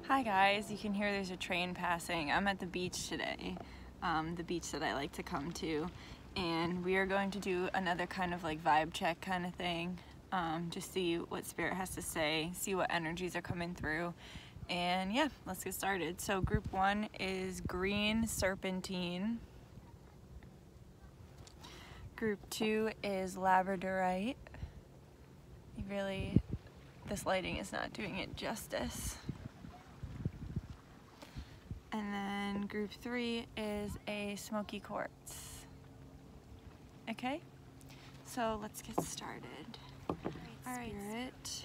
Hi guys, you can hear there's a train passing. I'm at the beach today, the beach that I like to come to, and we are going to do another kind of like vibe check kind of thing, just see what spirit has to say, see what energies are coming through, and yeah, let's get started. So group 1 is green serpentine. Group 2 is labradorite. This lighting is not doing it justice. And then group 3 is a smoky quartz. Okay, so let's get started. All right, Spirit,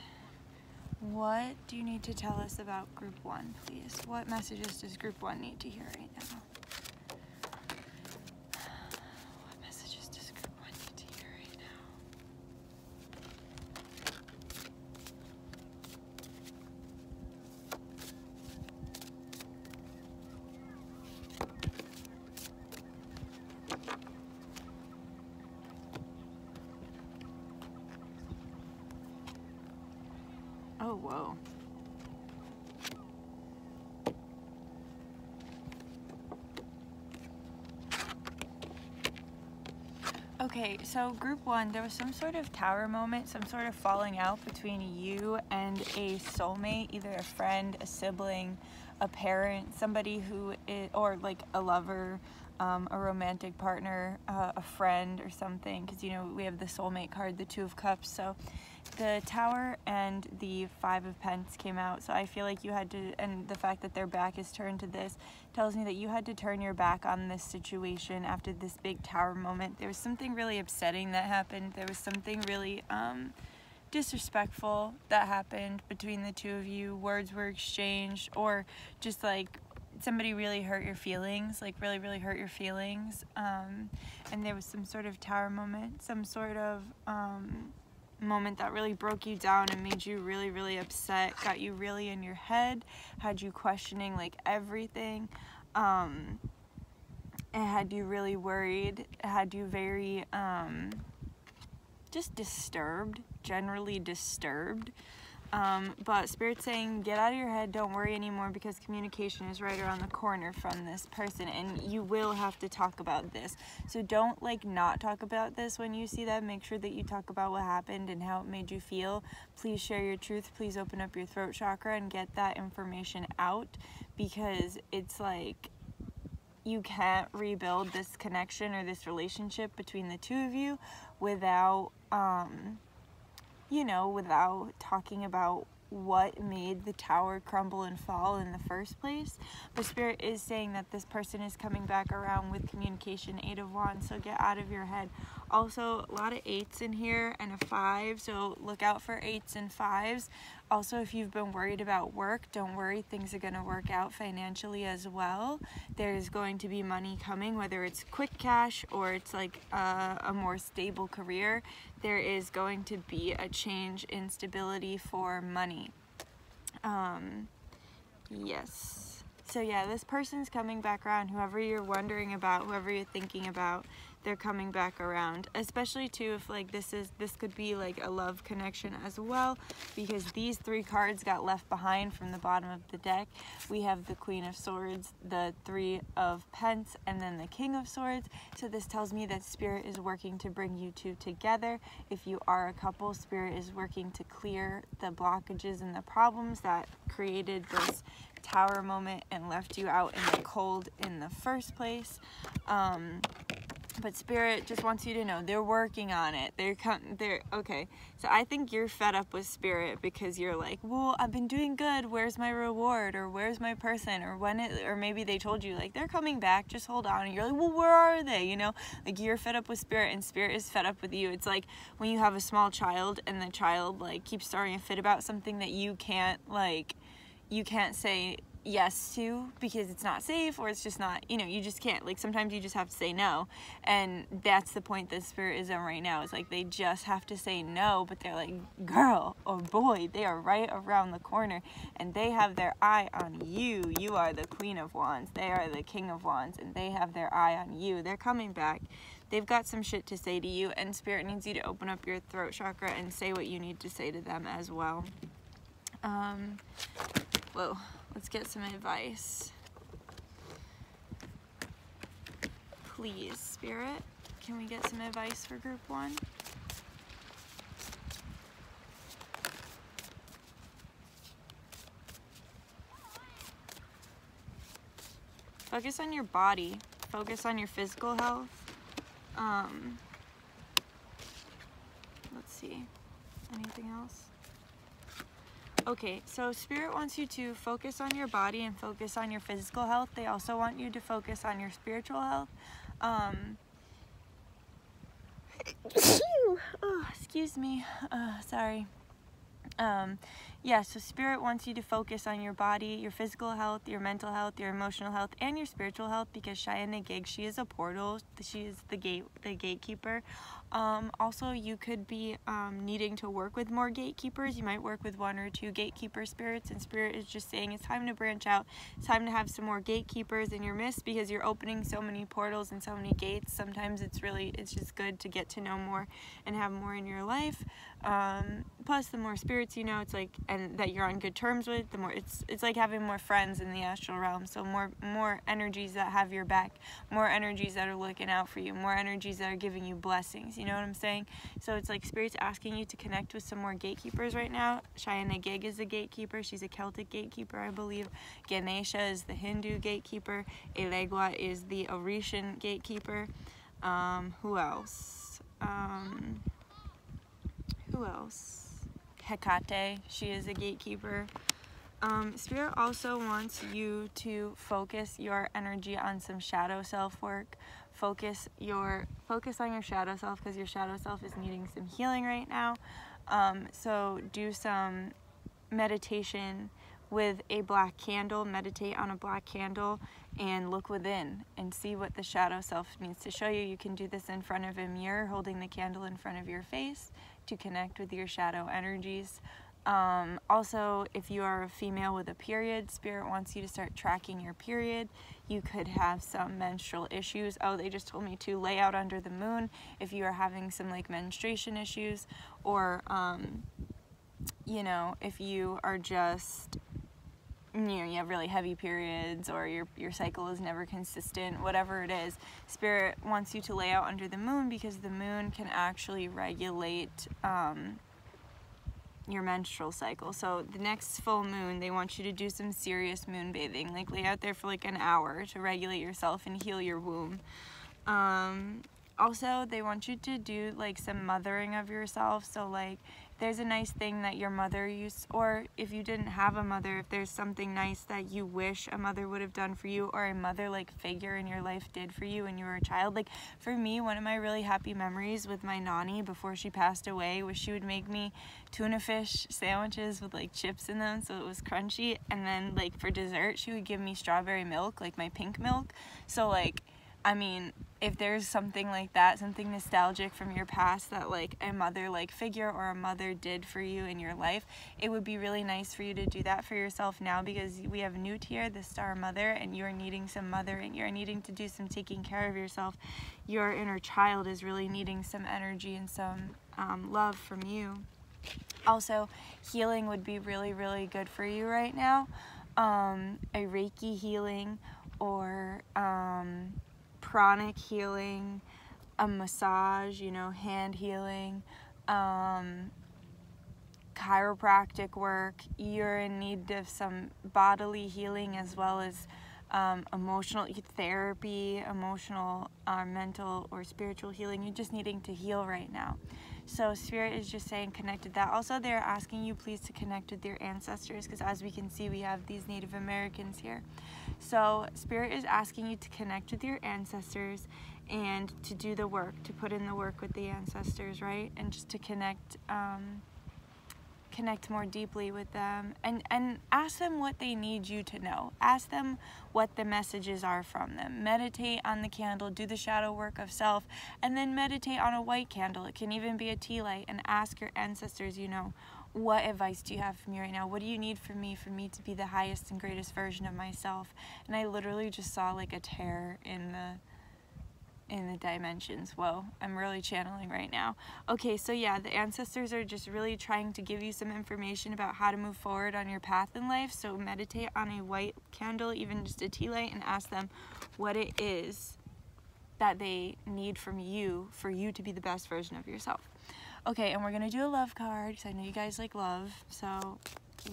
what do you need to tell us about group 1, please? What messages does group 1 need to hear right now? What messages does group 1 need to hear right now? Oh, whoa. Okay, so group 1, there was some sort of tower moment, some sort of falling out between you and a soulmate, either a friend, a sibling, a parent, somebody who is, or like a lover, a romantic partner, a friend or something, because you know we have the soulmate card, the 2 of Cups. So the Tower and the 5 of Pentacles came out, so I feel like you had to, and the fact that their back is turned to this tells me that you had to turn your back on this situation after this big Tower moment. There was something really upsetting that happened. There was something really disrespectful that happened between the 2 of you. Words were exchanged, or just like somebody really hurt your feelings, like really hurt your feelings, and there was some sort of Tower moment, some sort of moment that really broke you down and made you really upset, got you really in your head, had you questioning like everything, it had you really worried, it had you very just disturbed, generally disturbed. But Spirit's saying get out of your head, don't worry anymore, because communication is right around the corner from this person, and you will have to talk about this. So don't like not talk about this when you see that. Make sure that you talk about what happened and how it made you feel. Please share your truth. Please open up your throat chakra and get that information out, because it's like you can't rebuild this connection or this relationship between the 2 of you without without talking about what made the tower crumble and fall in the first place. But Spirit is saying that this person is coming back around with communication, 8 of Wands, so get out of your head. Also, a lot of 8s in here and a 5, so look out for 8s and 5s. Also, if you've been worried about work, don't worry, things are going to work out financially as well. There's going to be money coming, whether it's quick cash or it's like a more stable career. There is going to be a change in stability for money. Yes. So yeah, this person's coming back around. Whoever you're wondering about, whoever you're thinking about, they're coming back around. Especially too if like this could be like a love connection as well, because these 3 cards got left behind from the bottom of the deck. We have the Queen of Swords, the 3 of Pentacles, and then the King of Swords. So this tells me that Spirit is working to bring you 2 together. If you are a couple, Spirit is working to clear the blockages and the problems that created this Tower moment and left you out in the cold in the first place. But Spirit just wants you to know they're working on it. They're okay. So I think you're fed up with Spirit because you're like, well, I've been doing good. Where's my reward? Or where's my person? Or or maybe they told you like they're coming back. Just hold on. And you're like, well, where are they? You know, like you're fed up with Spirit, and Spirit is fed up with you. It's like when you have a small child and the child like keeps throwing a fit about something that you can't say yes to because it's not safe, or it's just not, you just can't. Like sometimes you just have to say no, and that's the point that Spirit is in right now. It's like they just have to say no, but they're like, girl or boy, they are right around the corner and they have their eye on you. You are the Queen of Wands, they are the King of Wands, and they have their eye on you. They're coming back. They've got some shit to say to you, and Spirit needs you to open up your throat chakra and say what you need to say to them as well. Whoa. Let's get some advice. Please, Spirit, can we get some advice for group 1? Focus on your body. Focus on your physical health. Let's see. Anything else? Okay, so Spirit wants you to focus on your body and focus on your physical health. They also want you to focus on your spiritual health. Oh, excuse me. Sorry. Yeah, so Spirit wants you to focus on your body, your physical health, your mental health, your emotional health, and your spiritual health, because Cheyenne Gig, she is a portal. She is the gatekeeper. Also, you could be needing to work with more gatekeepers. You might work with 1 or 2 gatekeeper spirits, and Spirit is just saying it's time to branch out. It's time to have some more gatekeepers in your midst, because you're opening so many portals and so many gates. Sometimes it's just good to get to know more and have more in your life. Plus, the more spirits you know, it's like, and that you're on good terms with, the more it's like having more friends in the astral realm. So more energies that have your back, more energies that are looking out for you, more energies that are giving you blessings. You know what I'm saying? So it's like Spirit's asking you to connect with some more gatekeepers right now. Cheyenne Gig is a gatekeeper. She's a Celtic gatekeeper, I believe. Ganesha is the Hindu gatekeeper. Elegua is the Orishan gatekeeper. Who else? Hecate, she is a gatekeeper. Spirit also wants you to focus your energy on some shadow self work. Focus on your shadow self, because your shadow self is needing some healing right now. So do some meditation with a black candle. Meditate on a black candle and look within and see what the shadow self needs to show you. You can do this in front of a mirror, holding the candle in front of your face to connect with your shadow energies. Also, if you are a female with a period, Spirit wants you to start tracking your period. You could have some menstrual issues. Oh, they just told me to lay out under the moon if you are having some like menstruation issues, or if you are just, you have really heavy periods, or your cycle is never consistent, whatever it is. Spirit wants you to lay out under the moon, because the moon can actually regulate your menstrual cycle. So the next full moon, they want you to do some serious moon bathing, like lay out there for like an hour to regulate yourself and heal your womb. Also, they want you to do like some mothering of yourself. So like there's a nice thing that your mother used, or if you didn't have a mother, if there's something nice that you wish a mother would have done for you, or a mother like figure in your life did for you when you were a child. Like for me, one of my really happy memories with my nanny before she passed away was she would make me tuna fish sandwiches with like chips in them, so it was crunchy, and then like for dessert she would give me strawberry milk, like my pink milk. So like, I mean, if there's something like that, something nostalgic from your past that like a mother like figure or a mother did for you in your life, it would be really nice for you to do that for yourself now, because we have Newt here, the star mother, and you're needing some mothering. You're needing to do some taking care of yourself. Your inner child is really needing some energy and some love from you. Also, healing would be really, really good for you right now. A Reiki healing, or pranic healing, a massage, hand healing, chiropractic work. You're in need of some bodily healing, as well as emotional therapy, emotional, mental, or spiritual healing. You're just needing to heal right now. So Spirit is just saying connect with that. Also, they're asking you please to connect with your ancestors, because as we can see, we have these Native Americans here. So Spirit is asking you to connect with your ancestors and to do the work, to put in the work with the ancestors, right? And just to connect more deeply with them, and ask them what they need you to know. Ask them what the messages are from them. Meditate on the candle, do the shadow work of self, and then meditate on a white candle. It can even be a tea light, and ask your ancestors, what advice do you have for me right now? What do you need from me for me to be the highest and greatest version of myself? And I literally just saw like a tear in in the dimensions. Whoa, I'm really channeling right now. Okay, so yeah, the ancestors are just really trying to give you some information about how to move forward on your path in life. So meditate on a white candle, even just a tea light, and ask them what it is that they need from you for you to be the best version of yourself. Okay, and we're gonna do a love card because I know you guys like love. So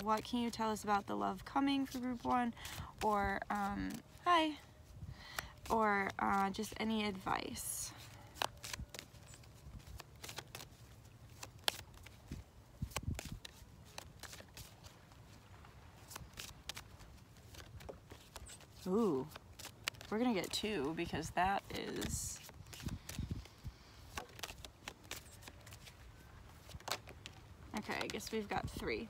what can you tell us about the love coming for group 1? Or hi, or just any advice. Ooh, we're gonna get 2 because that is... Okay, I guess we've got 3.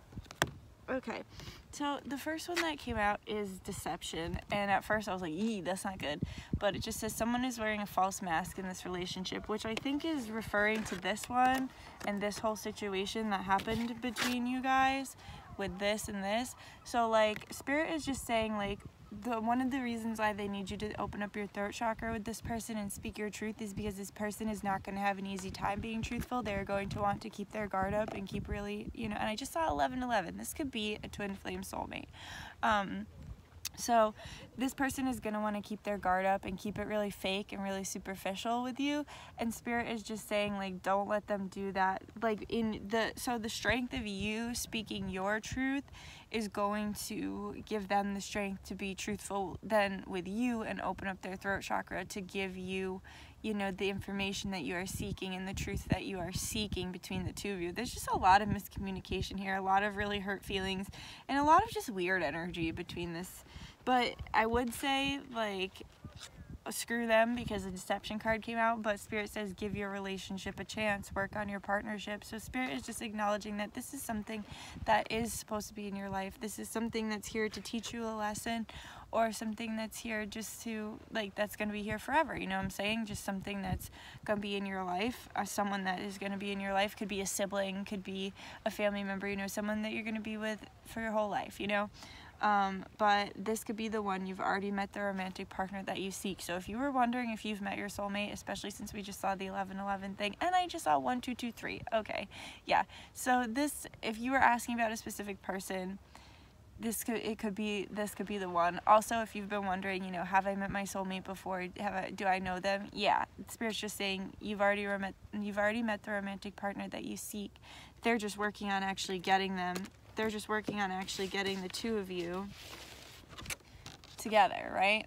Okay, so the first one that came out is deception, and at first I was like, eee, that's not good, but it just says someone is wearing a false mask in this relationship, which I think is referring to this one and this whole situation that happened between you guys with this and this. So like, Spirit is just saying like, one of the reasons why they need you to open up your throat chakra with this person and speak your truth is because this person is not going to have an easy time being truthful. They're going to want to keep their guard up and keep really, you know, and I just saw 1111. This could be a twin flame soulmate. So this person is going to want to keep their guard up and keep it really fake and really superficial with you. And Spirit is just saying, like, don't let them do that. Like, so the strength of you speaking your truth is going to give them the strength to be truthful then with you and open up their throat chakra to give you, you know, the information that you are seeking and the truth that you are seeking between the two of you. There's just a lot of miscommunication here, a lot of really hurt feelings, and a lot of just weird energy between this. But I would say, like, screw them because the deception card came out, but Spirit says give your relationship a chance, work on your partnership. So Spirit is just acknowledging that this is something that is supposed to be in your life. This is something that's here to teach you a lesson, or something that's here just to, like, that's going to be here forever, you know what I'm saying? Just something that's going to be in your life. Someone that is going to be in your life could be a sibling, could be a family member, you know, someone that you're going to be with for your whole life, you know? But this could be the one. You've already met the romantic partner that you seek. So if you were wondering if you've met your soulmate, especially since we just saw the 1111 thing, and I just saw 1 2 2 3. Okay, yeah. So this, if you were asking about a specific person, this could be the one. Also, if you've been wondering, you know, have I met my soulmate before? Do I know them? Yeah, Spirit's just saying you've already met the romantic partner that you seek. They're just working on actually getting them. They're just working on actually getting the two of you together, right?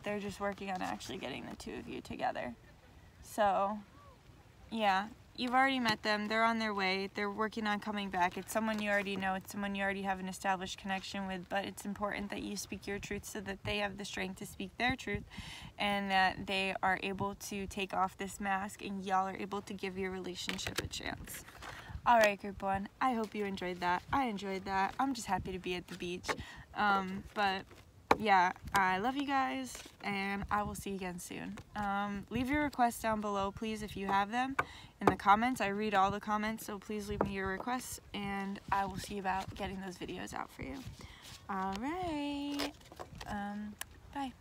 They're just working on actually getting the two of you together. So, yeah, you've already met them. They're on their way. They're working on coming back. It's someone you already know. It's someone you already have an established connection with, but it's important that you speak your truth so that they have the strength to speak their truth and that they are able to take off this mask and y'all are able to give your relationship a chance. Alright, group 1, I hope you enjoyed that. I enjoyed that. I'm just happy to be at the beach. But yeah, I love you guys, and I will see you again soon. Leave your requests down below, please, if you have them, in the comments. I read all the comments, so please leave me your requests, and I will see about getting those videos out for you. Alright, bye.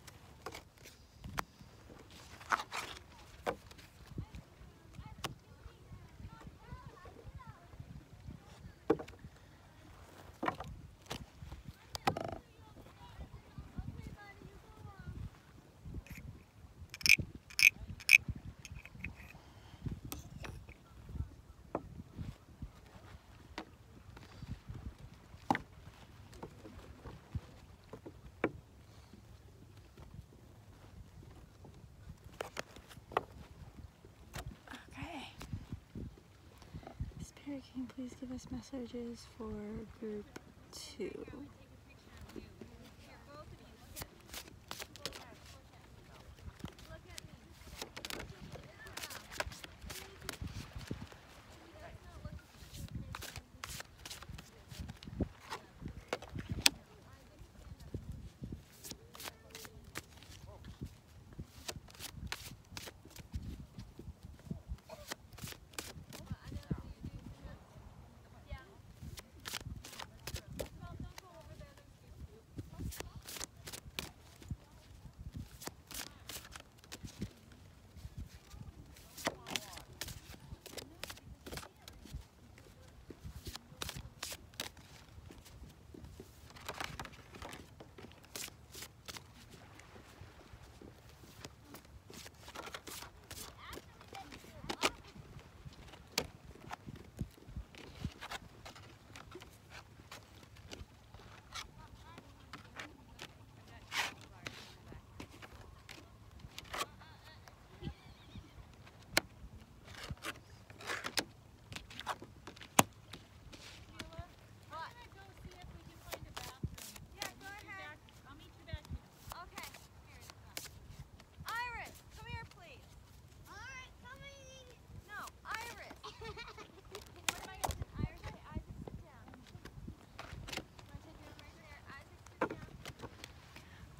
Spirit, can you please give us messages for group 2?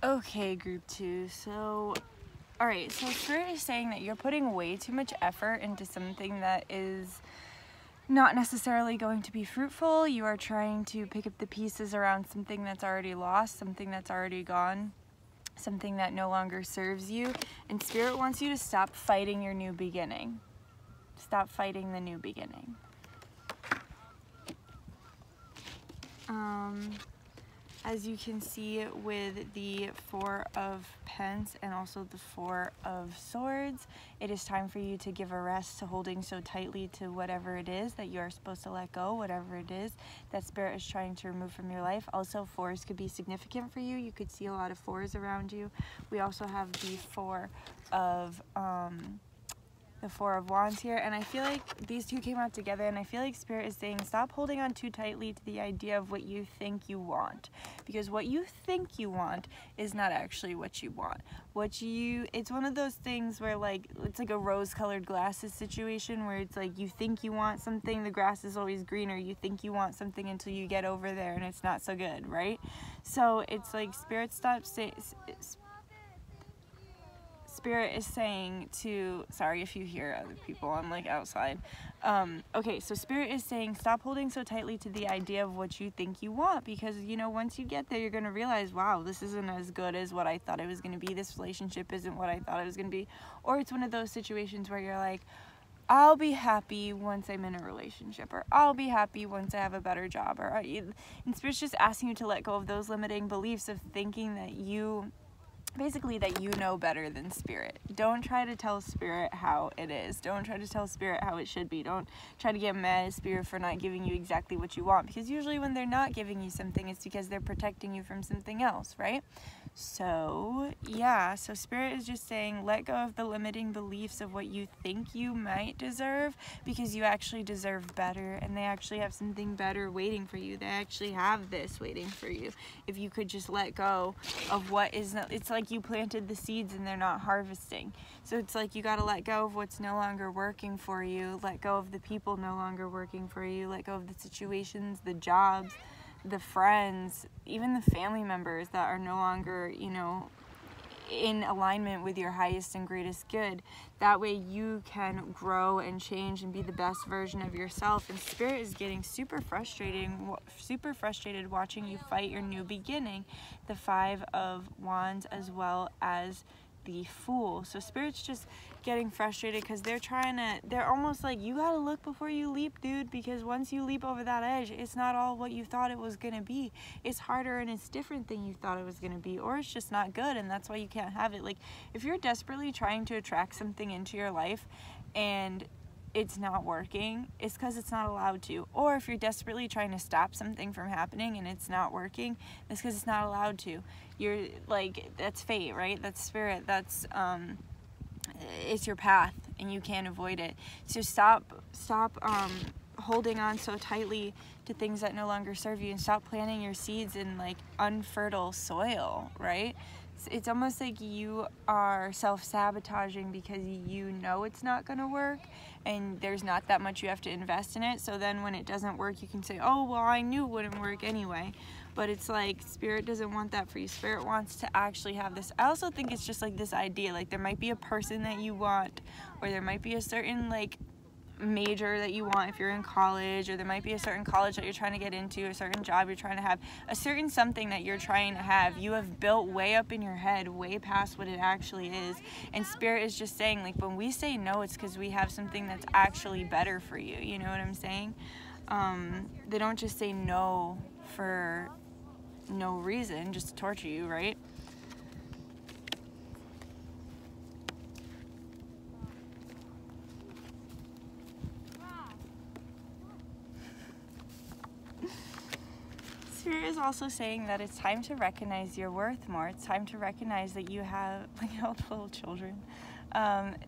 Okay, group 2. So, alright, so Spirit is saying that you're putting way too much effort into something that is not necessarily going to be fruitful. You are trying to pick up the pieces around something that's already lost, something that's already gone, something that no longer serves you. And Spirit wants you to stop fighting your new beginning. Stop fighting the new beginning. As you can see with the 4 of Pence and also the 4 of Swords, it is time for you to give a rest to holding so tightly to whatever it is that you are supposed to let go, whatever it is that Spirit is trying to remove from your life. Also, 4s could be significant for you. You could see a lot of 4s around you. We also have the 4 of Wands here, and I feel like these two came out together, and I feel like Spirit is saying stop holding on too tightly to the idea of what you think you want, because what you think you want is not actually what you want. It's one of those things where, like, it's like a rose-colored glasses situation where it's like you think you want something, the grass is always greener. You think you want something until you get over there and it's not so good, right? So it's like Spirit is saying to, sorry if you hear other people, I'm like outside. Okay, so Spirit is saying stop holding so tightly to the idea of what you think you want, because, you know, once you get there, you're going to realize, wow, this isn't as good as what I thought it was going to be. This relationship isn't what I thought it was going to be. Or it's one of those situations where you're like, I'll be happy once I'm in a relationship, or I'll be happy once I have a better job, and Spirit's just asking you to let go of those limiting beliefs of thinking that basically that you know better than Spirit. Don't try to tell Spirit how it is. Don't try to tell Spirit how it should be. Don't try to get mad at Spirit for not giving you exactly what you want, because usually when they're not giving you something, it's because they're protecting you from something else, right? So, yeah, so Spirit is just saying let go of the limiting beliefs of what you think you might deserve, because you actually deserve better, and they actually have something better waiting for you. They actually have this waiting for you. If you could just let go of what is not, it's like you planted the seeds and they're not harvesting. So it's like you got to let go of what's no longer working for you, let go of the people no longer working for you, let go of the situations, the jobs, the friends, even the family members that are no longer, you know, in alignment with your highest and greatest good. That way you can grow and change and be the best version of yourself. And Spirit is getting super frustrated watching you fight your new beginning. The 5 of Wands as well as the Fool. So Spirit's just getting frustrated because they're almost like, you gotta look before you leap, dude, because once you leap over that edge, it's not all what you thought it was gonna be. It's harder and it's different than you thought it was gonna be, or it's just not good, and that's why you can't have it. Like, if you're desperately trying to attract something into your life and it's not working, it's because it's not allowed to. Or if you're desperately trying to stop something from happening and it's not working, it's because it's not allowed to. You're like, that's fate, right? That's Spirit. That's it's your path and you can't avoid it. So stop holding on so tightly to things that no longer serve you, and stop planting your seeds in like unfertile soil, right? It's almost like you are self-sabotaging because you know it's not going to work and there's not that much you have to invest in it. So then when it doesn't work, you can say, oh, well, I knew it wouldn't work anyway. But it's like Spirit doesn't want that for you. Spirit wants to actually have this. I also think it's just like this idea, like there might be a person that you want, or there might be a certain like major that you want if you're in college, or there might be a certain college that you're trying to get into, a certain job you're trying to have, a certain something that you're trying to have. You have built way up in your head, way past what it actually is. And Spirit is just saying, like, when we say no, it's because we have something that's actually better for you. You know what I'm saying? They don't just say no for no reason, just to torture you, right? Spirit is also saying that it's time to recognize your worth more. It's time to recognize that you have, like all the little children.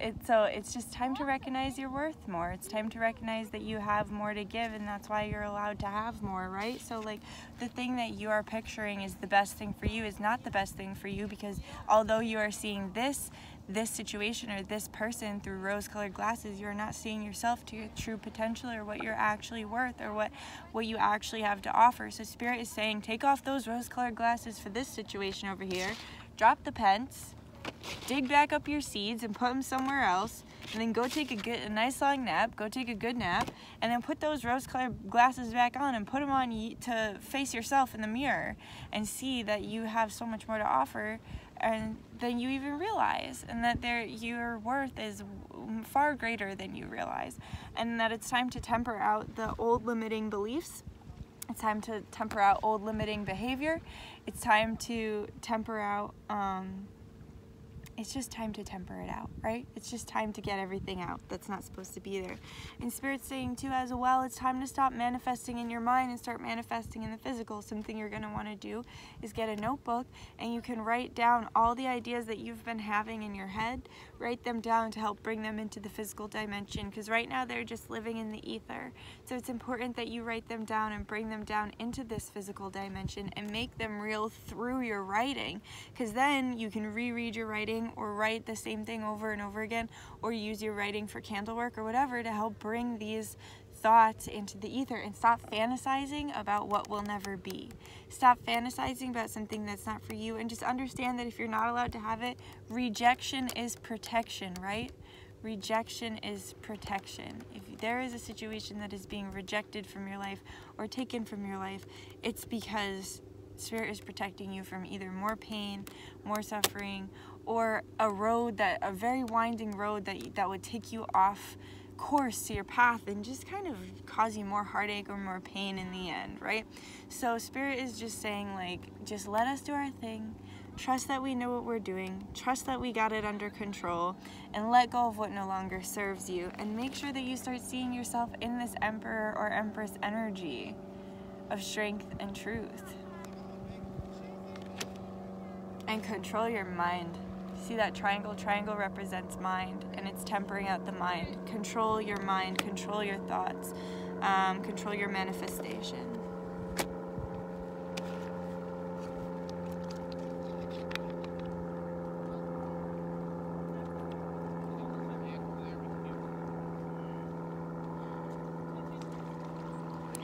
It's just time to recognize your worth more. It's time to recognize that you have more to give, and that's why you're allowed to have more, right? So like the thing that you are picturing is the best thing for you is not the best thing for you, because although you are seeing this situation or this person through rose-colored glasses, you're not seeing yourself to your true potential, or what you're actually worth, or what you actually have to offer. So Spirit is saying, take off those rose-colored glasses for this situation over here. drop the pence, dig back up your seeds and put them somewhere else, and then go take a nice long nap, go take a good nap, and then put those rose-colored glasses back on and put them on to face yourself in the mirror and see that you have so much more to offer and than you even realize, and that your worth is far greater than you realize, and that it's time to temper out the old limiting beliefs. It's time to temper out old limiting behavior. It's time to temper out it's just time to temper it out, right? It's just time to get everything out that's not supposed to be there. And Spirit's saying too as well, it's time to stop manifesting in your mind and start manifesting in the physical. Something you're going to want to do is get a notebook, and you can write down all the ideas that you've been having in your head. Write them down to help bring them into the physical dimension, because right now they're just living in the ether. So it's important that you write them down and bring them down into this physical dimension and make them real through your writing, because then you can reread your writing or write the same thing over and over again, or use your writing for candle work or whatever to help bring these thoughts into the ether. And stop fantasizing about what will never be. Stop fantasizing about something that's not for you, and just understand that if you're not allowed to have it, rejection is protection, right? Rejection is protection. If there is a situation that is being rejected from your life or taken from your life, it's because Spirit is protecting you from either more pain, more suffering, or a very winding road that would take you off course to your path and just kind of cause you more heartache or more pain in the end, right? So Spirit is just saying, like, just let us do our thing. Trust that we know what we're doing. Trust that we got it under control, and let go of what no longer serves you. And make sure that you start seeing yourself in this Emperor or Empress energy of strength and truth. And control your mind. See that triangle? Triangle represents mind, and it's tempering out the mind. Control your mind, control your thoughts, control your manifestation.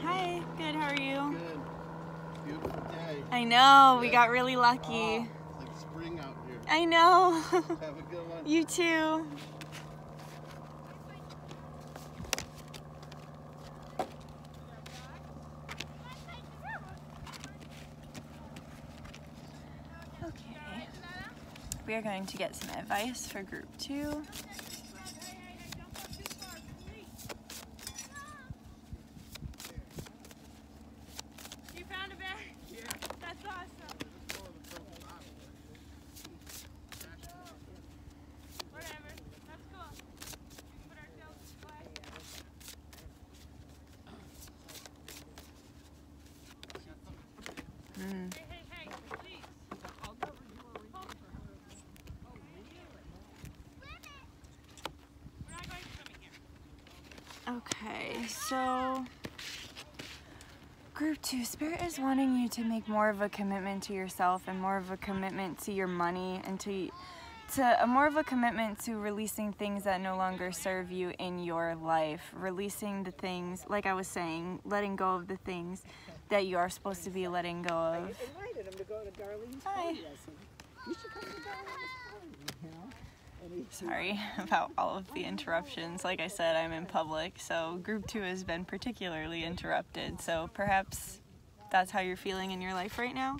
Hi, good, how are you? Good. Beautiful day. I know, we got really lucky. It's like spring out here. I know. Have a good one. You too. Okay. We are going to get some advice for group 2. You found a bear? Yeah. That's awesome. Whatever. That's cool. Put our tails flat. Hey, please. I'll never do a report for her. We're not going swimming here. Okay, so group 2, Spirit is wanting you to make more of a commitment to yourself and more of a commitment to your money, and to more of a commitment to releasing things that no longer serve you in your life. Releasing the things, like I was saying, letting go of the things that you are supposed to be letting go of. I invited him to go to Darlene's Hi. party lesson. You should come to Darlene's party, you know? And he Sorry about all of the interruptions. Like I said, I'm in public, so group 2 has been particularly interrupted. So perhaps that's how you're feeling in your life right now.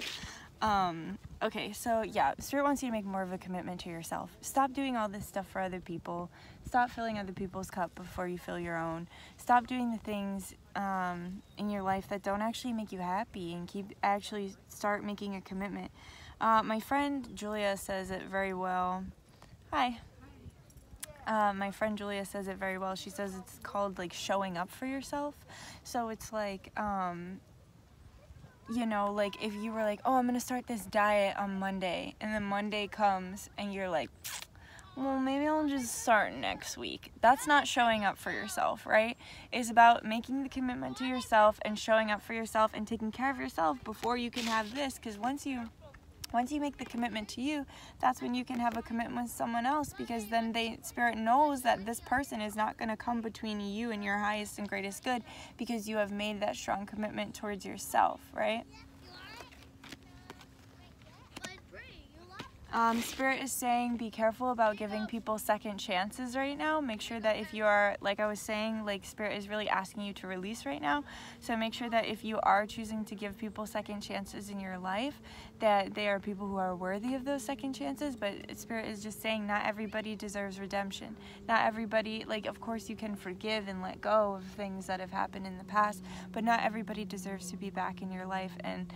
Okay, so yeah, Spirit wants you to make more of a commitment to yourself. Stop doing all this stuff for other people. Stop filling other people's cup before you fill your own. Stop doing the things in your life that don't actually make you happy, and actually start making a commitment. My friend Julia says it very well. Hi. My friend Julia says it very well. She says it's called like showing up for yourself. So it's like, you know, like if you were like, oh, I'm gonna start this diet on Monday, and then Monday comes and you're like, well, maybe I'll just start next week. That's not showing up for yourself, right? It's about making the commitment to yourself and showing up for yourself and taking care of yourself before you can have this, because once you make the commitment to you, that's when you can have a commitment with someone else, because then Spirit knows that this person is not going to come between you and your highest and greatest good, because you have made that strong commitment towards yourself, right? Spirit is saying be careful about giving people second chances right now. Make sure that if you are, like I was saying, like Spirit is really asking you to release right now. So make sure that if you are choosing to give people second chances in your life, that they are people who are worthy of those second chances. But Spirit is just saying not everybody deserves redemption. Not everybody, like of course you can forgive and let go of things that have happened in the past, but not everybody deserves to be back in your life and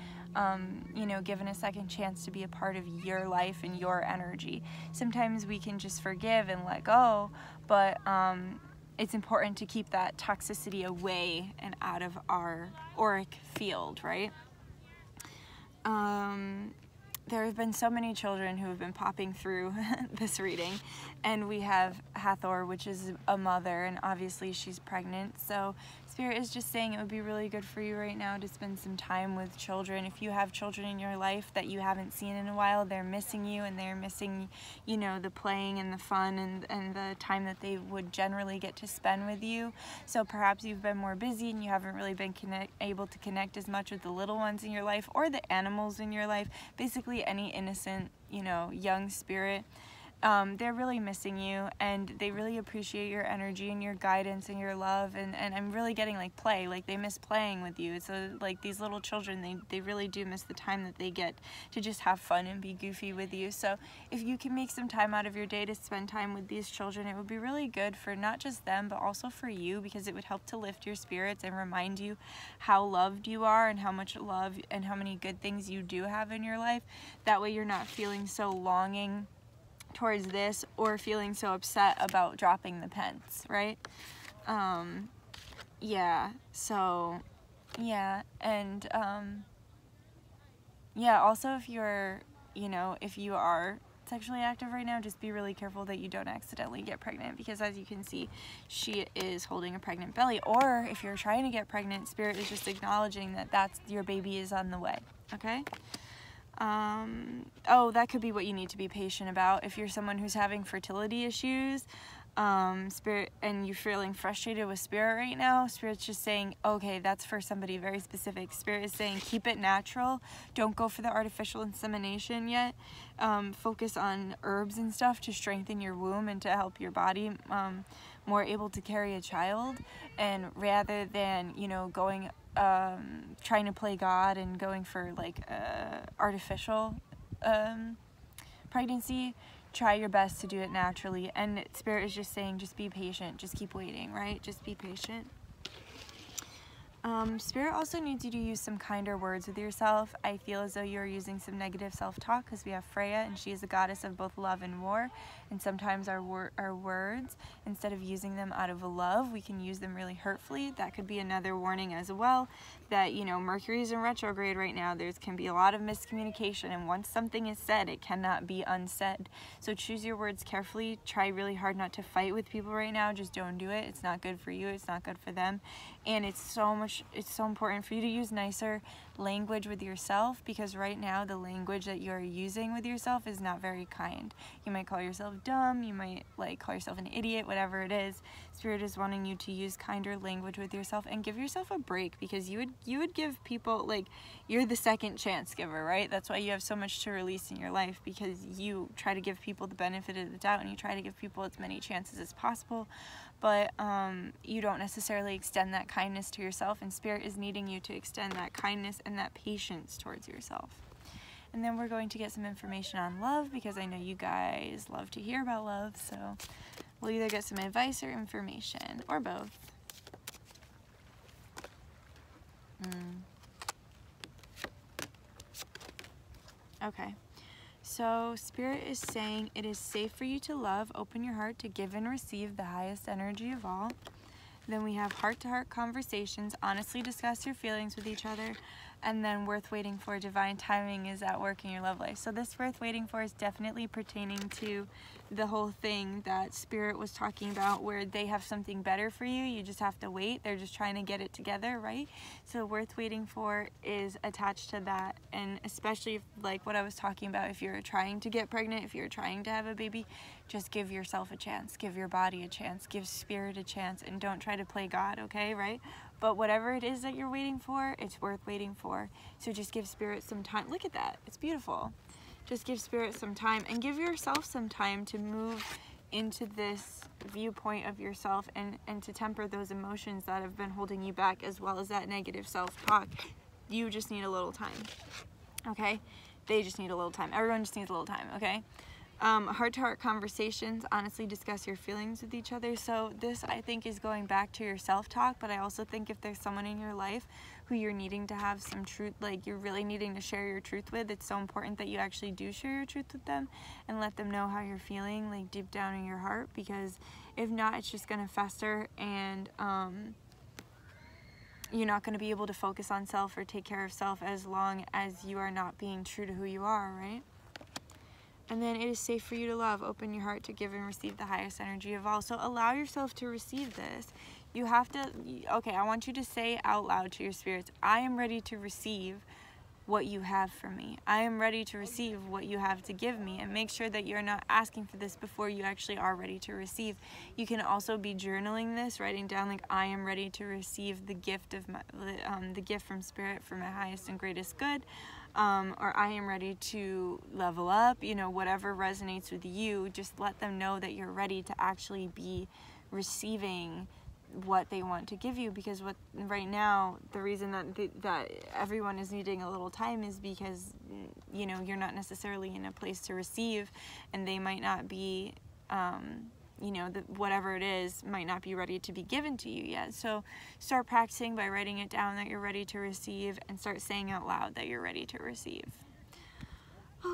you know, given a second chance to be a part of your life and your energy. Sometimes we can just forgive and let go, but it's important to keep that toxicity away and out of our auric field, right? There have been so many children who have been popping through this reading, and we have Hathor, which is a mother, and obviously she's pregnant. So Spirit is just saying it would be really good for you right now to spend some time with children. If you have children in your life that you haven't seen in a while, they're missing you, and they're missing, you know, the playing and the fun and the time that they would generally get to spend with you. So perhaps you've been more busy and you haven't really been able to connect as much with the little ones in your life or the animals in your life. Basically any innocent, you know, young spirit. They're really missing you, and they really appreciate your energy and your guidance and your love, and I'm really getting like play, like they miss playing with you. So like these little children, they really do miss the time that they get to just have fun and be goofy with you. So if you can make some time out of your day to spend time with these children, it would be really good for not just them but also for you, because it would help to lift your spirits and remind you how loved you are and how much love and how many good things you do have in your life. That way you're not feeling so longing towards this or feeling so upset about dropping the pence, right? Yeah, so yeah, and yeah, also if you're, you know, if you are sexually active right now, just be really careful that you don't accidentally get pregnant, because as you can see, she is holding a pregnant belly. Or if you're trying to get pregnant, Spirit is just acknowledging that that's your baby is on the way, okay? Oh, that could be what you need to be patient about. If you're someone who's having fertility issues, Spirit, and you're feeling frustrated with Spirit right now, Spirit's just saying, okay, that's for somebody very specific. Spirit is saying, keep it natural. Don't go for the artificial insemination yet. Focus on herbs and stuff to strengthen your womb and to help your body more able to carry a child. And rather than, you know, going trying to play God and going for like artificial pregnancy, try your best to do it naturally. And Spirit is just saying, just be patient, just keep waiting, right? Just be patient. Spirit also needs you to use some kinder words with yourself. I feel as though you're using some negative self-talk, because we have Freya, and she is a goddess of both love and war. And sometimes our words, instead of using them out of love, we can use them really hurtfully. That could be another warning as well, that, you know, Mercury's in retrograde right now. There can be a lot of miscommunication, and once something is said, it cannot be unsaid. So choose your words carefully. Try really hard not to fight with people right now. Just don't do it. It's not good for you. It's not good for them. And it's so important for you to use nicer language with yourself, because right now the language that you're using with yourself is not very kind. You might call yourself dumb, you might like call yourself an idiot, whatever it is. Spirit is wanting you to use kinder language with yourself and give yourself a break, because you would give people, like, you're the second chance giver, right? That's why you have so much to release in your life, because you try to give people the benefit of the doubt and you try to give people as many chances as possible. But you don't necessarily extend that kindness to yourself, and Spirit is needing you to extend that kindness and that patience towards yourself. And then we're going to get some information on love, because I know you guys love to hear about love, so we'll either get some advice or information, or both. Okay. So Spirit is saying it is safe for you to love, open your heart to give and receive the highest energy of all. Then we have heart-to-heart conversations, honestly discuss your feelings with each other, and then worth waiting for, divine timing is at work in your love life. So this worth waiting for is definitely pertaining to the whole thing that Spirit was talking about, where they have something better for you, you just have to wait. They're just trying to get it together, right? So worth waiting for is attached to that. And especially if, like what I was talking about, if you're trying to get pregnant, if you're trying to have a baby, just give yourself a chance, give your body a chance, give Spirit a chance, and don't try to play God, okay, right? But whatever it is that you're waiting for, it's worth waiting for. So just give Spirit some time. Look at that, it's beautiful. just give Spirit some time, and give yourself some time to move into this viewpoint of yourself, and to temper those emotions that have been holding you back, as well as that negative self-talk. You just need a little time, okay? They just need a little time. Everyone just needs a little time, okay? Heart-to-heart conversations, honestly discuss your feelings with each other. So this, I think, is going back to your self-talk, but I also think if there's someone in your life who you're needing to have some truth, like you're really needing to share your truth with, it's so important that you actually do share your truth with them and let them know how you're feeling, like deep down in your heart, because if not, it's just going to fester, and you're not going to be able to focus on self or take care of self as long as you are not being true to who you are, right? And then it is safe for you to love. Open your heart to give and receive the highest energy of all. So allow yourself to receive this. You have to, okay, I want you to say out loud to your spirits, I am ready to receive what you have for me. I am ready to receive what you have to give me. And make sure that you're not asking for this before you actually are ready to receive. You can also be journaling this, writing down like, I am ready to receive the gift of the gift from Spirit for my highest and greatest good. Or I am ready to level up, you know, whatever resonates with you. Just let them know that you're ready to actually be receiving what they want to give you, because what right now, the reason that everyone is needing a little time is because, you know, you're not necessarily in a place to receive, and they might not be, you know, whatever it is might not be ready to be given to you yet. So start practicing by writing it down that you're ready to receive, and start saying out loud that you're ready to receive.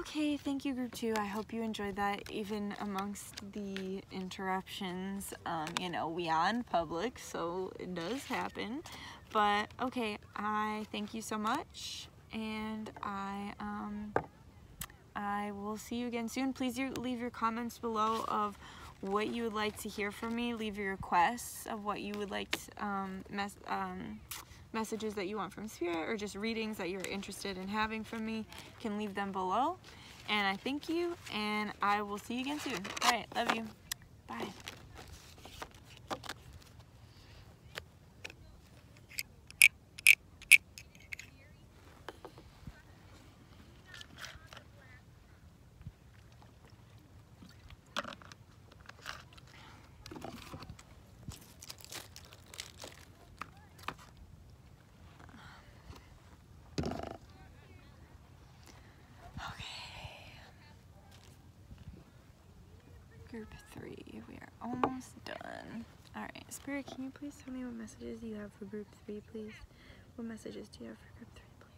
Okay, thank you, group 2. I hope you enjoyed that, even amongst the interruptions. You know, we are in public, so it does happen. But okay, I thank you so much, and I will see you again soon. Please leave your comments below of what you would like to hear from me. Leave your requests of what you would like to, messages that you want from Spirit, or just readings that you're interested in having from me. You can leave them below. And I thank you, and I will see you again soon. All right, love you. Bye. Group 3, we are almost done. Alright, Spirit, can you please tell me what messages you have for group 3, please? What messages do you have for group 3, please?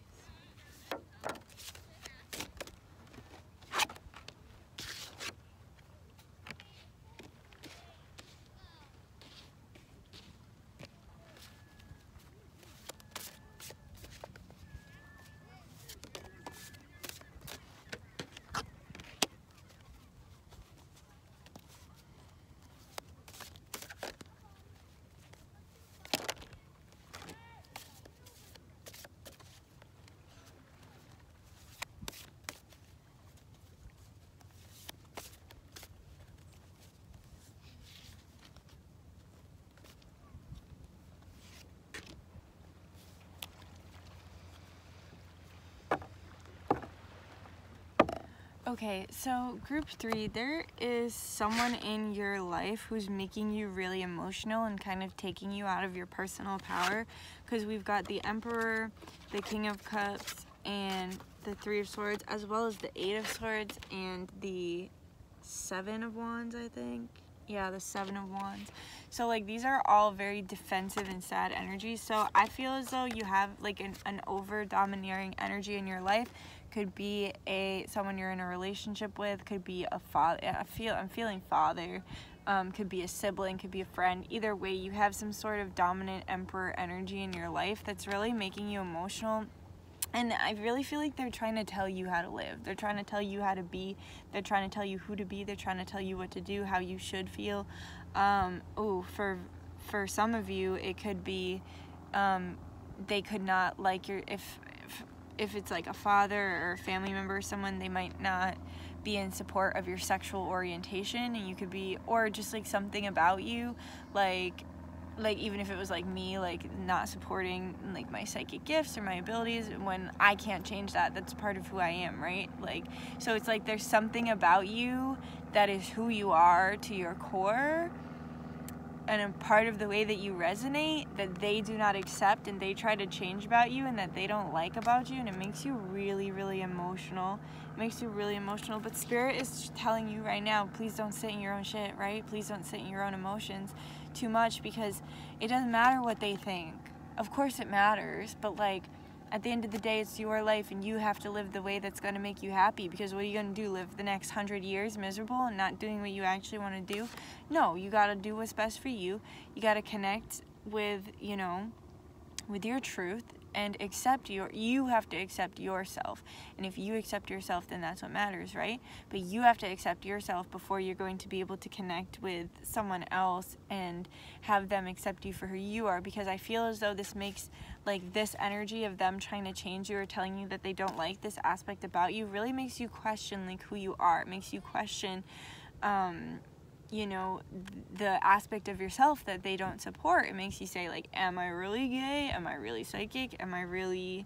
Okay, so group 3, there is someone in your life who's making you really emotional and kind of taking you out of your personal power, because we've got the Emperor, the King of Cups, and the 3 of Swords, as well as the 8 of Swords and the 7 of Wands, I think. Yeah, the 7 of Wands. So like these are all very defensive and sad energies. So I feel as though you have like an over domineering energy in your life. Could be someone you're in a relationship with, could be a father, I'm feeling father, could be a sibling, could be a friend. Either way, you have some sort of dominant emperor energy in your life that's really making you emotional. And I really feel like they're trying to tell you how to live. They're trying to tell you how to be. They're trying to tell you who to be. They're trying to tell you what to do, how you should feel. For some of you, it could be they could not like your, if it's like a father or a family member or someone, they might not be in support of your sexual orientation, and you could be, or just like something about you, like like, even if it was like me, like, not supporting like my psychic gifts or my abilities, when I can't change that, that's part of who I am, right? Like, so it's like there's something about you that is who you are to your core, and a part of the way that you resonate that they do not accept and they try to change about you and that they don't like about you, and it makes you really, really emotional. It makes you really emotional. But Spirit is telling you right now, please don't sit in your own shit, right? Please don't sit in your own emotions too much, because it doesn't matter what they think. Of course it matters, but like, at the end of the day, it's your life, and you have to live the way that's going to make you happy. Because what are you going to do, live the next 100 years miserable and not doing what you actually want to do? No, you got to do what's best for you. You got to connect with, you know, with your truth, and you have to accept yourself. And if you accept yourself, then that's what matters, right? But you have to accept yourself before you're going to be able to connect with someone else and have them accept you for who you are. Because I feel as though this makes, like, this energy of them trying to change you or telling you that they don't like this aspect about you really makes you question, like, who you are. It makes you question, you know, the aspect of yourself that they don't support. It makes you say, like, am I really gay? Am I really psychic? Am I really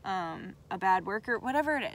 a bad worker? Whatever it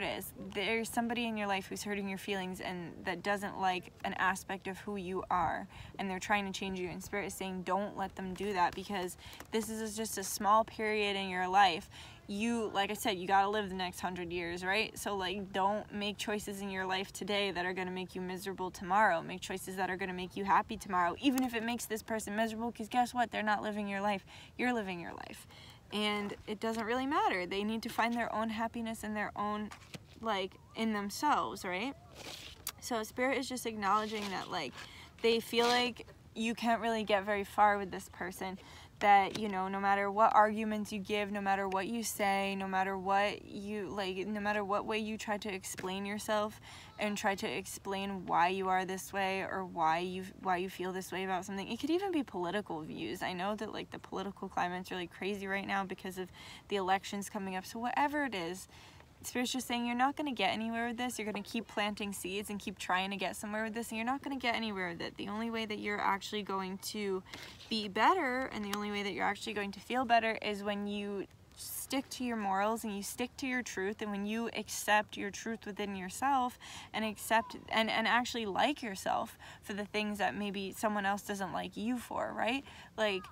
is, there's somebody in your life who's hurting your feelings and that doesn't like an aspect of who you are, and they're trying to change you. And Spirit is saying, don't let them do that, because this is just a small period in your life. You, like I said, you gotta live the next 100 years, right? So, like, don't make choices in your life today that are gonna make you miserable tomorrow. Make choices that are gonna make you happy tomorrow, even if it makes this person miserable, because guess what? They're not living your life. You're living your life. And it doesn't really matter. They need to find their own happiness in their own, like, in themselves, right? So Spirit is just acknowledging that, like, they feel like you can't really get very far with this person. That, you know, no matter what arguments you give, no matter what you say, no matter what you, like, no matter what way you try to explain yourself and try to explain why you are this way or why you feel this way about something. It could even be political views. I know that, like, the political climate's really crazy right now because of the elections coming up. So whatever it is, Spirit's just saying you're not going to get anywhere with this. You're going to keep planting seeds and keep trying to get somewhere with this, and you're not going to get anywhere with it. The only way that you're actually going to be better, and the only way that you're actually going to feel better, is when you stick to your morals and you stick to your truth, and when you accept your truth within yourself and accept and actually like yourself for the things that maybe someone else doesn't like you for, right? Like,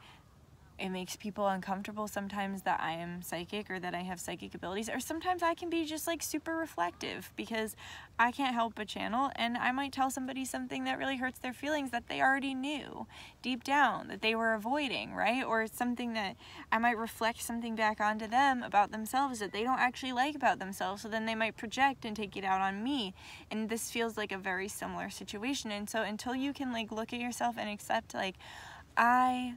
it makes people uncomfortable sometimes that I am psychic or that I have psychic abilities, or sometimes I can be just, like, super reflective because I can't help but channel, and I might tell somebody something that really hurts their feelings that they already knew deep down that they were avoiding, right? Or something that I might reflect something back onto them about themselves that they don't actually like about themselves, so then they might project and take it out on me. And this feels like a very similar situation. And so until you can, like, look at yourself and accept, like, I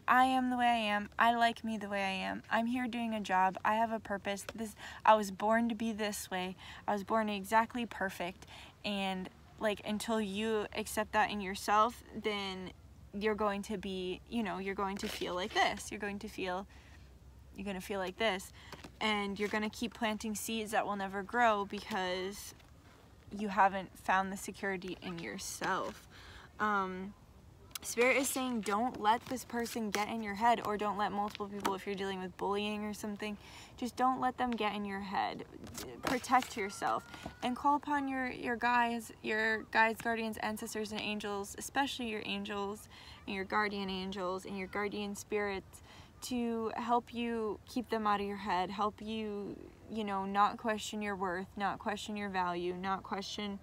am the way I am. I like me the way I am. I'm here doing a job. I have a purpose. I was born to be this way. I was born exactly perfect. And, like, until you accept that in yourself, then you're going to be, you know, you're going to feel like this. You're going to feel like this. And you're going to keep planting seeds that will never grow because you haven't found the security in yourself. Spirit is saying, don't let this person get in your head, or don't let multiple people, if you're dealing with bullying or something, just don't let them get in your head. Protect yourself and call upon your guides, guardians, ancestors, and angels, especially your angels and your guardian angels and your guardian spirits, to help you keep them out of your head, help you, you know, not question your worth, not question your value, not question,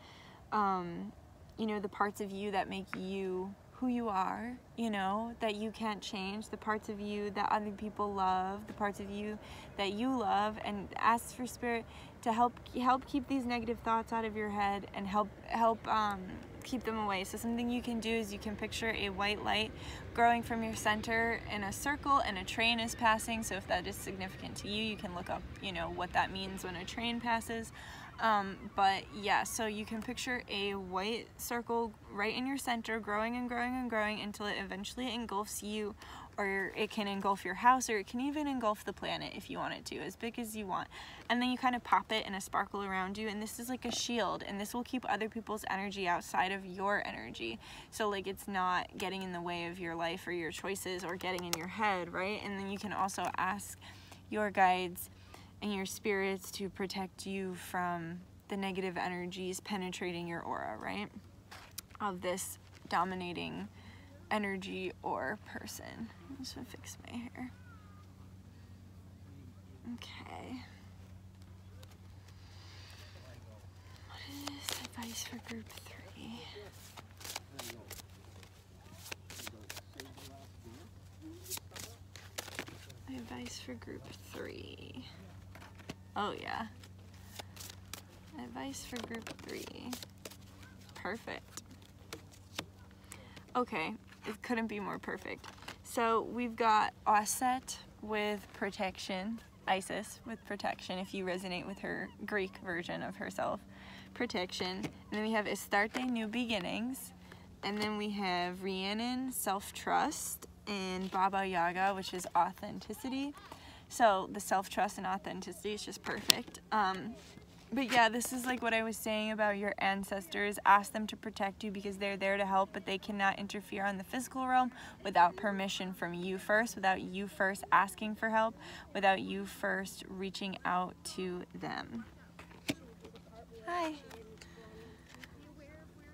you know, the parts of you that make you who you are, you know, that you can't change, the parts of you that other people love, the parts of you that you love, and ask for Spirit to help keep these negative thoughts out of your head and help keep them away. So something you can do is you can picture a white light growing from your center in a circle, and a train is passing. So if that is significant to you, you can look up, you know, what that means when a train passes. But yeah, so you can picture a white circle right in your center, growing and growing and growing until it eventually engulfs you or it can engulf your house, or it can even engulf the planet if you want it to, as big as you want. And then you kind of pop it in a sparkle around you, and this is like a shield, and this will keep other people's energy outside of your energy. So like it's not getting in the way of your life or your choices or getting in your head, right? And then you can also ask your guides and your spirits to protect you from the negative energies penetrating your aura, right? Of this dominating energy or person. I'm just gonna fix my hair. Okay. What is advice for group 3? Advice for group 3. Oh yeah. Advice for group 3. Perfect. Okay, it couldn't be more perfect. So we've got Osset with protection, Isis with protection, if you resonate with her Greek version of herself, protection. And then we have Astarte, new beginnings. And then we have Rhiannon, self-trust, and Baba Yaga, which is authenticity. So the self-trust and authenticity is just perfect. But yeah, this is like what I was saying about your ancestors. Ask them to protect you because they're there to help, but they cannot interfere on the physical realm without permission from you first, without you first asking for help, without you first reaching out to them. Hi.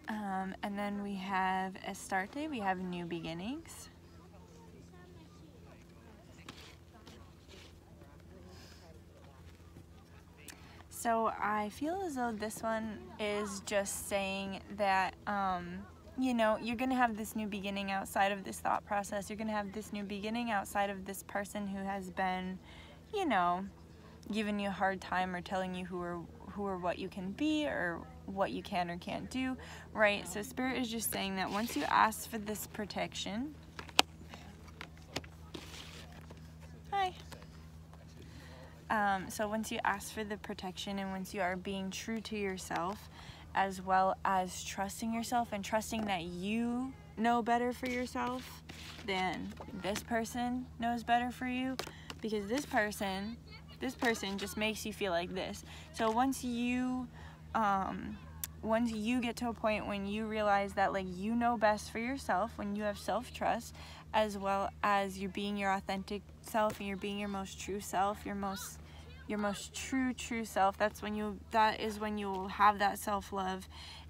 And then we have Astarte, we have new beginnings. So I feel as though this one is just saying that, you know, you're going to have this new beginning outside of this thought process. You're going to have this new beginning outside of this person who has been, you know, giving you a hard time or telling you who or what you can be or what you can or can't do, right? So Spirit is just saying that once you ask for this protection, hi. So once you ask for the protection and once you are being true to yourself, as well as trusting yourself and trusting that you know better for yourself than this person knows better for you, because this person just makes you feel like this. So once you get to a point when you realize that like you know best for yourself, when you have self-trust, as well as you're being your authentic self and you're being your most true self, your most true self, that is when you will have that self-love,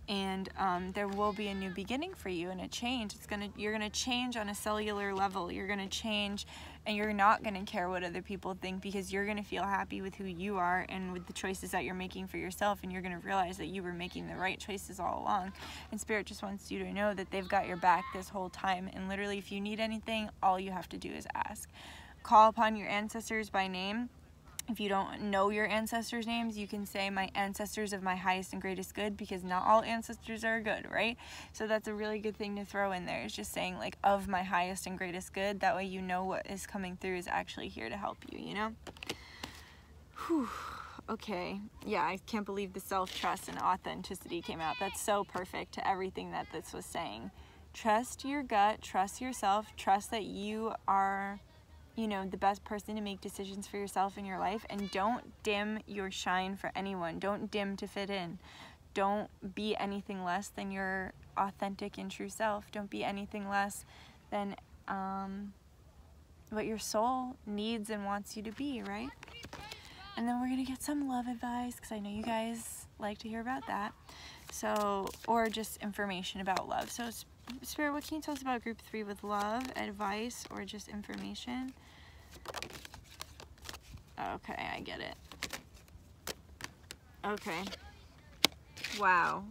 and there will be a new beginning for you and a change. You're gonna change on a cellular level. You're gonna change, and you're not gonna care what other people think, because you're gonna feel happy with who you are and with the choices that you're making for yourself, and you're gonna realize that you were making the right choices all along. And Spirit just wants you to know that they've got your back this whole time, and literally if you need anything, all you have to do is ask. Call upon your ancestors by name. If you don't know your ancestors' names, you can say my ancestors of my highest and greatest good, because not all ancestors are good, right? So that's a really good thing to throw in there, is just saying like of my highest and greatest good. That way you know what is coming through is actually here to help you, you know? Whew. Okay. Yeah, I can't believe the self-trust and authenticity came out. That's so perfect to everything that this was saying. Trust your gut, trust yourself, trust that you are, you know, the best person to make decisions for yourself in your life, and don't dim your shine for anyone. Don't dim to fit in. Don't be anything less than your authentic and true self. Don't be anything less than what your soul needs and wants you to be, right? And then we're gonna get some love advice, because I know you guys like to hear about that. So, or just information about love. So Spirit, what can you tell us about group 3 with love, advice, or just information? Okay, I get it. Okay. Wow.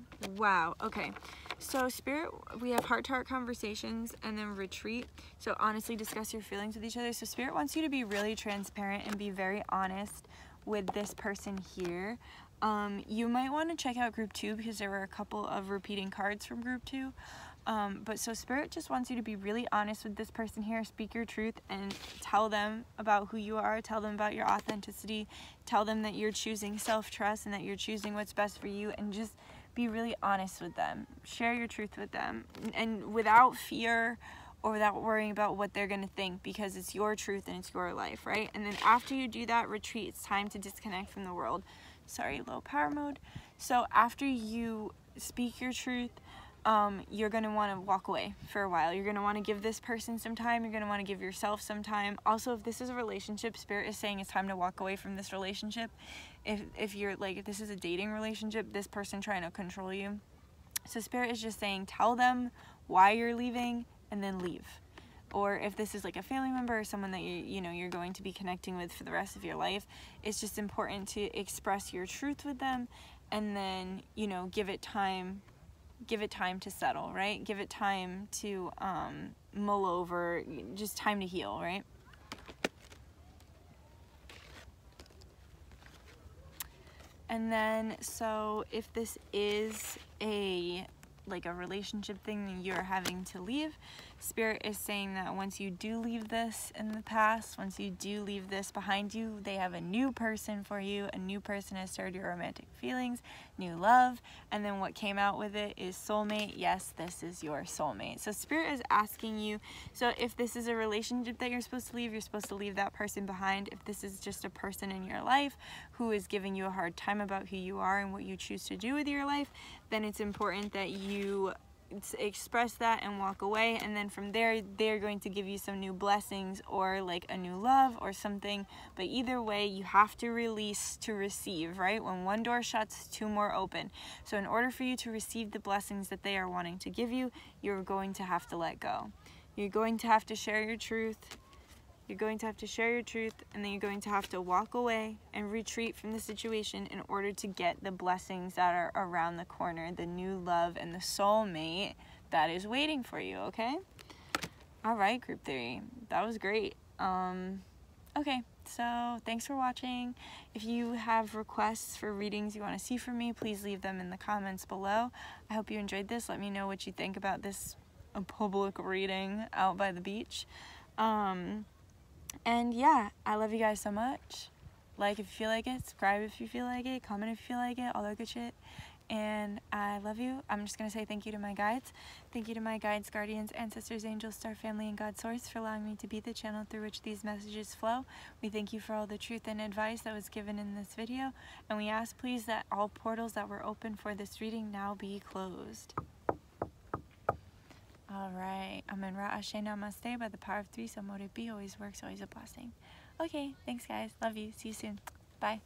Okay. So Spirit, we have heart-to-heart conversations and then retreat. So honestly discuss your feelings with each other. So Spirit wants you to be really transparent and be very honest with this person here. You might want to check out group 2, because there were a couple of repeating cards from group 2. But so Spirit just wants you to be really honest with this person here. Speak your truth and tell them about who you are. Tell them about your authenticity. Tell them that you're choosing self-trust and that you're choosing what's best for you, and just be really honest with them. Share your truth with them, and without fear or without worrying about what they're gonna think, because it's your truth and it's your life, right? And then after you do that retreat, it's time to disconnect from the world. Sorry, low power mode. So after you speak your truth, you're going to want to walk away for a while. You're going to want to give this person some time. You're going to want to give yourself some time. Also, if this is a relationship, Spirit is saying it's time to walk away from this relationship. If you're like, if this is a dating relationship, this person trying to control you. So Spirit is just saying, tell them why you're leaving and then leave. Or if this is like a family member or someone that you're going to be connecting with for the rest of your life, it's just important to express your truth with them, and then, give it time to settle, right? Give it time to mull over, just time to heal, right? And then, so if this is a relationship thing that you're having to leave, Spirit is saying that once you do leave this in the past, once you do leave this behind you, they have a new person for you. A new person has stirred your romantic feelings, new love, and then what came out with it is soulmate. Yes, this is your soulmate. So Spirit is asking you, so if this is a relationship that you're supposed to leave, you're supposed to leave that person behind. If this is just a person in your life who is giving you a hard time about who you are and what you choose to do with your life, then it's important that you express that and walk away, and then from there they're going to give you some new blessings or like a new love or something. But either way, you have to release to receive, right? When one door shuts, two more open. So in order for you to receive the blessings that they are wanting to give you, you're going to have to let go. You're going to have to share your truth. You're going to have to share your truth, and then you're going to have to walk away and retreat from the situation in order to get the blessings that are around the corner, the new love and the soulmate that is waiting for you, okay? All right, group 3. That was great. Okay, so thanks for watching. If you have requests for readings you want to see from me, please leave them in the comments below. I hope you enjoyed this. Let me know what you think about this public reading out by the beach. And yeah, I love you guys so much. Like if you feel like it, subscribe if you feel like it, comment if you feel like it, all that good shit. And I love you. I'm just going to say thank you to my guides. Thank you to my guides, guardians, ancestors, angels, star family, and God Source for allowing me to be the channel through which these messages flow. We thank you for all the truth and advice that was given in this video. And we ask please that all portals that were open for this reading now be closed. Alright, Amen Ra Ashe Namaste by the power of 3, so mote it be, always works, always a blessing. Okay, thanks guys, love you, see you soon, bye.